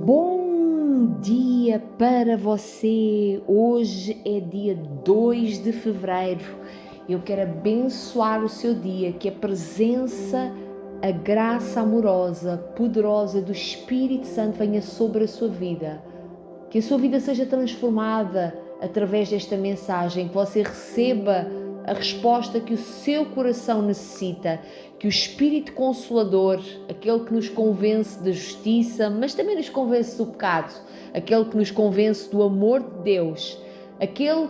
Bom dia para você! Hoje é dia 2 de fevereiro. Eu quero abençoar o seu dia, que a presença, a graça amorosa, poderosa do Espírito Santo venha sobre a sua vida. Que a sua vida seja transformada através desta mensagem, que você receba a resposta que o seu coração necessita, que o Espírito Consolador, aquele que nos convence da justiça, mas também nos convence do pecado, aquele que nos convence do amor de Deus, aquele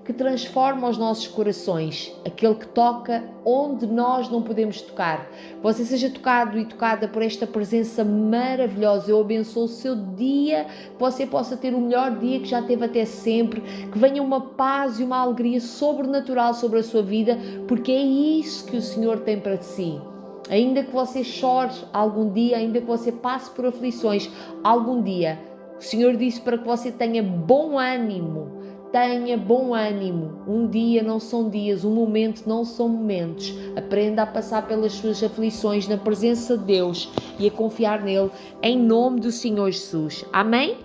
que transforma os nossos corações, aquele que toca onde nós não podemos tocar. Você seja tocado e tocada por esta presença maravilhosa. Eu abençoo o seu dia, que você possa ter o melhor dia que já teve até sempre, que venha uma paz e uma alegria sobrenatural sobre a sua vida, porque é isso que o Senhor tem para si. Ainda que você chore algum dia, ainda que você passe por aflições algum dia, o Senhor disse para que você tenha bom ânimo. Tenha bom ânimo. Um dia não são dias, um momento não são momentos. Aprenda a passar pelas suas aflições na presença de Deus e a confiar nele, em nome do Senhor Jesus. Amém?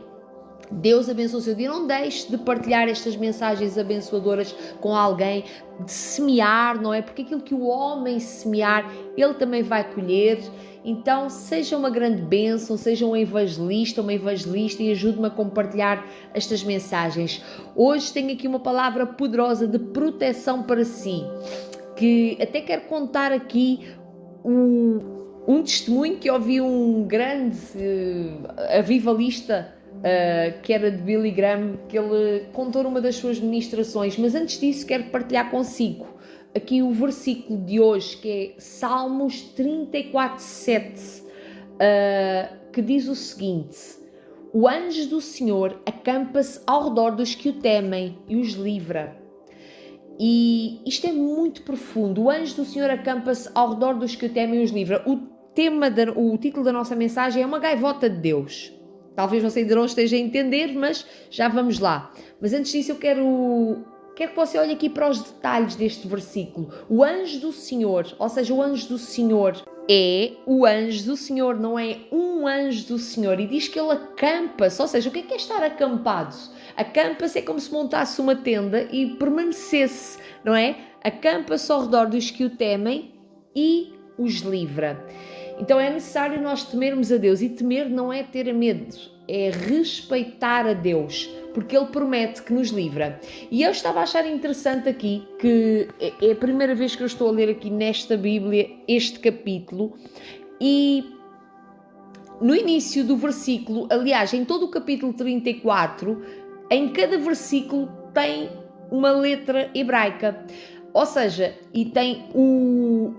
Deus abençoe o seu dia. Não deixe de partilhar estas mensagens abençoadoras com alguém, de semear, não é? Porque aquilo que o homem semear, ele também vai colher. Então, seja uma grande bênção, seja um evangelista, uma evangelista e ajude-me a compartilhar estas mensagens. Hoje tenho aqui uma palavra poderosa de proteção para si, que até quero contar aqui um testemunho que ouvi um grande avivalista, que era de Billy Graham, que ele contou numa das suas ministrações, mas antes disso quero partilhar consigo aqui o versículo de hoje, que é Salmos 34:7, que diz o seguinte: o anjo do Senhor acampa-se ao redor dos que o temem e os livra. E isto é muito profundo. O anjo do Senhor acampa-se ao redor dos que o temem e os livra. O título da nossa mensagem é uma gaivota de Deus. Talvez você ainda não esteja a entender, mas já vamos lá. Mas antes disso eu quero que você olhe aqui para os detalhes deste versículo. O anjo do Senhor, ou seja, o anjo do Senhor é o anjo do Senhor, não é um anjo do Senhor. E diz que ele acampa-se, ou seja, o que é estar acampado? Acampa-se é como se montasse uma tenda e permanecesse, não é? Acampa-se ao redor dos que o temem e os livra. Então é necessário nós temermos a Deus, e temer não é ter medo, é respeitar a Deus, porque Ele promete que nos livra. E eu estava a achar interessante aqui, que é a primeira vez que eu estou a ler aqui nesta Bíblia este capítulo, e no início do versículo, aliás, em todo o capítulo 34, em cada versículo tem uma letra hebraica. Ou seja, e tem o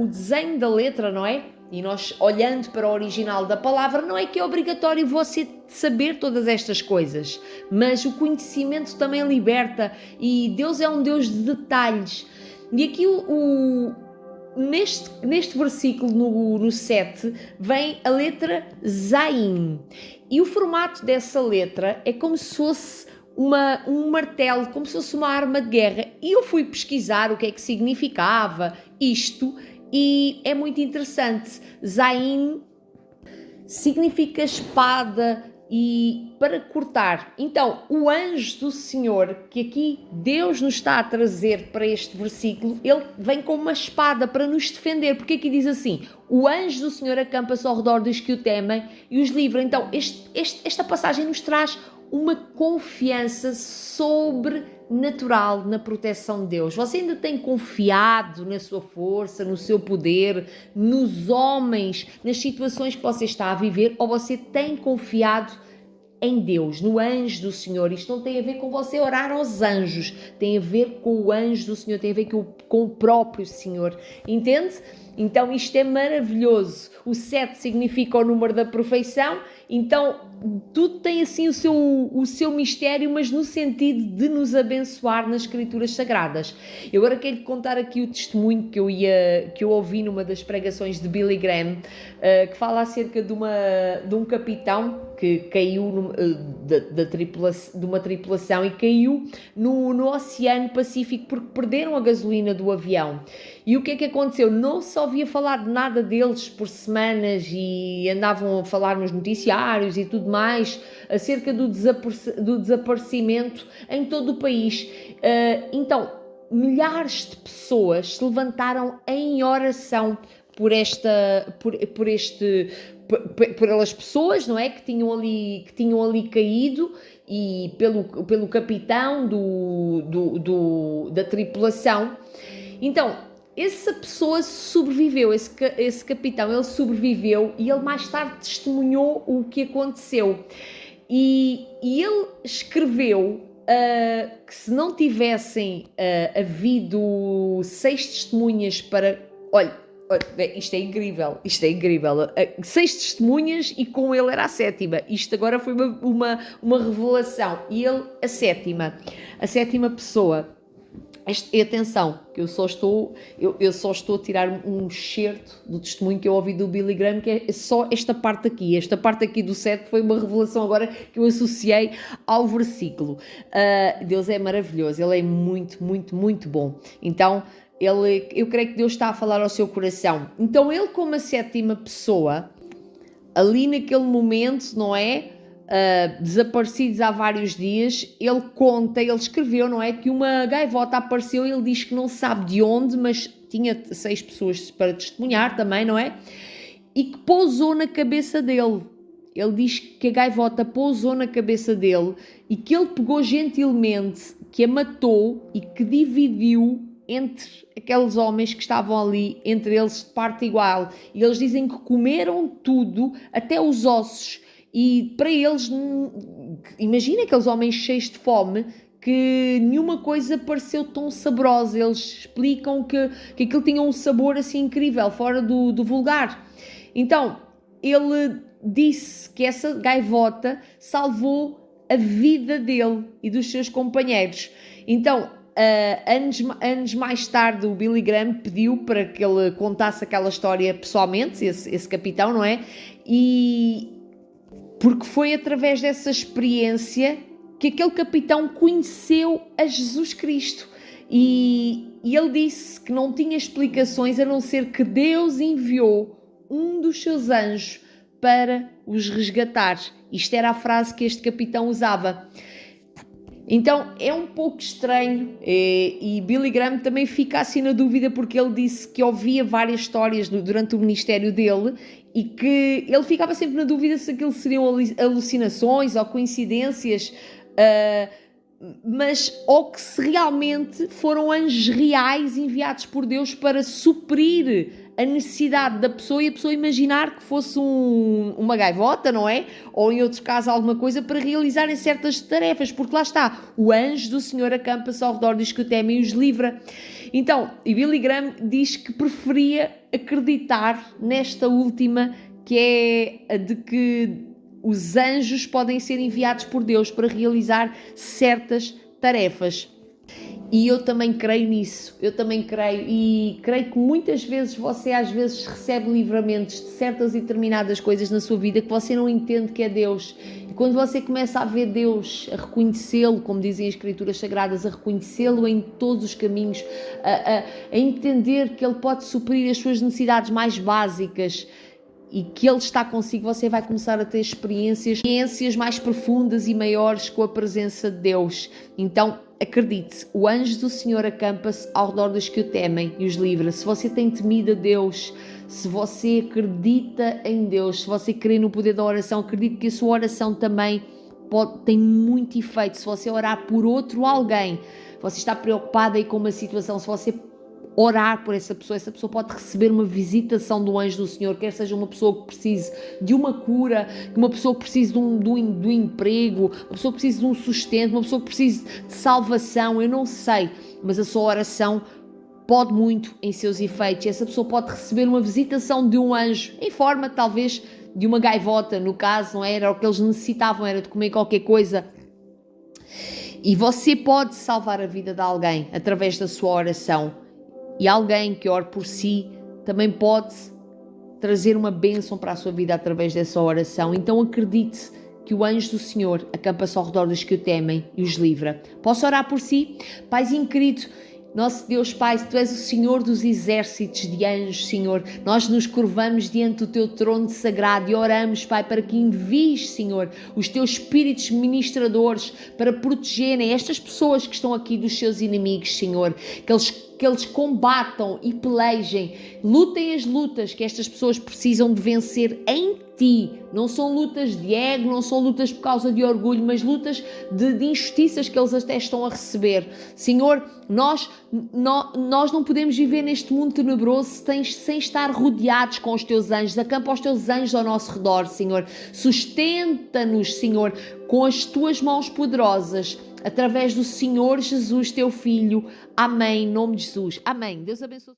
desenho da letra, não é? E nós, olhando para o original da palavra, não é que é obrigatório você saber todas estas coisas, mas o conhecimento também liberta, e Deus é um Deus de detalhes. E aqui neste versículo, no 7, vem a letra Zain, e o formato dessa letra é como se fosse um martelo, como se fosse uma arma de guerra. E eu fui pesquisar o que é que significava isto, e é muito interessante. Zain significa espada e para cortar. Então, o anjo do Senhor, que aqui Deus nos está a trazer para este versículo, ele vem com uma espada para nos defender, porque aqui diz assim: o anjo do Senhor acampa-se ao redor dos que o temem e os livra. Então, esta passagem nos traz uma confiança sobrenatural na proteção de Deus. Você ainda tem confiado na sua força, no seu poder, nos homens, nas situações que você está a viver, ou você tem confiado em Deus, no anjo do Senhor? Isto não tem a ver com você orar aos anjos, tem a ver com o anjo do Senhor, tem a ver com o próprio Senhor, entende? Então isto é maravilhoso. O 7 significa o número da perfeição, então tudo tem assim o seu mistério, mas no sentido de nos abençoar nas Escrituras Sagradas. Eu agora quero contar aqui o testemunho que eu ouvi numa das pregações de Billy Graham, que fala acerca de um capitão que caiu de uma tripulação e caiu no Oceano Pacífico porque perderam a gasolina do avião. E o que é que aconteceu? Não se ouvia falar de nada deles por semanas e andavam a falar nos noticiários e tudo mais acerca do desaparecimento em todo o país. Então, milhares de pessoas se levantaram em oração por pelas pessoas, não é? Que tinham ali caído e pelo capitão da tripulação. Então, essa pessoa sobreviveu, esse capitão, ele sobreviveu e ele mais tarde testemunhou o que aconteceu. E ele escreveu que se não tivessem havido 6 testemunhas para... Olha, isto é incrível. 6 testemunhas e com ele era a 7ª. Isto agora foi uma revelação. E ele, a 7ª pessoa. E atenção, que eu só estou a tirar um excerto do testemunho que eu ouvi do Billy Graham, que é só esta parte aqui do 7 foi uma revelação agora que eu associei ao versículo. Deus é maravilhoso, Ele é muito, muito, muito bom. Então, eu creio que Deus está a falar ao seu coração. Então, ele como a 7ª pessoa, ali naquele momento, não é? Desaparecidos há vários dias, ele escreveu, não é? Que uma gaivota apareceu, ele diz que não sabe de onde, mas tinha 6 pessoas para testemunhar também, não é? E que pousou na cabeça dele. Ele diz que a gaivota pousou na cabeça dele e que ele pegou gentilmente, que a matou e que dividiu entre aqueles homens que estavam ali, entre eles de parte igual. E eles dizem que comeram tudo, até os ossos. E para eles, imagina aqueles homens cheios de fome, que nenhuma coisa pareceu tão saborosa. Eles explicam que aquilo tinha um sabor assim incrível, fora do vulgar. Então, ele disse que essa gaivota salvou a vida dele e dos seus companheiros. Então, anos mais tarde, o Billy Graham pediu para que ele contasse aquela história pessoalmente, esse capitão, não é? E porque foi através dessa experiência que aquele capitão conheceu a Jesus Cristo. E ele disse que não tinha explicações a não ser que Deus enviou um dos seus anjos para os resgatar. Isto era a frase que este capitão usava. Então é um pouco estranho e Billy Graham também fica assim na dúvida porque ele disse que ouvia várias histórias durante o ministério dele e que ele ficava sempre na dúvida se aquilo seriam alucinações ou coincidências, ou que se realmente foram anjos reais enviados por Deus para suprir a necessidade da pessoa e a pessoa imaginar que fosse uma gaivota, não é? Ou em outro caso alguma coisa para realizarem certas tarefas, porque lá está, o anjo do Senhor acampa-se ao redor dos que o temem e os livra. Então, e Billy Graham diz que preferia acreditar nesta última, que é a de que os anjos podem ser enviados por Deus para realizar certas tarefas. E eu também creio nisso, e creio que muitas vezes você às vezes recebe livramentos de certas e determinadas coisas na sua vida que você não entende que é Deus. E quando você começa a ver Deus, a reconhecê-lo, como dizem as Escrituras Sagradas, a reconhecê-lo em todos os caminhos, a entender que Ele pode suprir as suas necessidades mais básicas, e que Ele está consigo, você vai começar a ter experiências mais profundas e maiores com a presença de Deus. Então, acredite, o anjo do Senhor acampa-se ao redor dos que o temem e os livra. Se você tem temido a Deus, se você acredita em Deus, se você crê no poder da oração, acredite que a sua oração também tem muito efeito. Se você orar por alguém, você está preocupado aí com uma situação, se você orar por essa pessoa pode receber uma visitação do anjo do Senhor, quer seja uma pessoa que precise de uma cura, uma pessoa que precise de um emprego, uma pessoa que precise de um sustento, uma pessoa que precise de salvação, eu não sei, mas a sua oração pode muito em seus efeitos. Essa pessoa pode receber uma visitação de um anjo, em forma talvez de uma gaivota, no caso, não era o que eles necessitavam, era de comer qualquer coisa. E você pode salvar a vida de alguém através da sua oração. E alguém que ore por si também pode trazer uma bênção para a sua vida através dessa oração. Então acredite que o anjo do Senhor acampa-se ao redor dos que o temem e os livra. Posso orar por si? Paizinho querido, Nosso Deus Pai, Tu és o Senhor dos exércitos de anjos, Senhor. Nós nos curvamos diante do Teu trono sagrado e oramos, Pai, para que envies, Senhor, os Teus espíritos ministradores para protegerem estas pessoas que estão aqui dos seus inimigos, Senhor. Que eles combatam e pelejem, lutem as lutas que estas pessoas precisam de vencer em Ti. Não são lutas de ego, não são lutas por causa de orgulho, mas lutas de injustiças que eles até estão a receber. Senhor, nós não podemos viver neste mundo tenebroso sem estar rodeados com os Teus anjos. Acampa os Teus anjos ao nosso redor, Senhor. Sustenta-nos, Senhor, com as Tuas mãos poderosas, através do Senhor Jesus, Teu Filho. Amém, em nome de Jesus. Amém. Deus abençoe.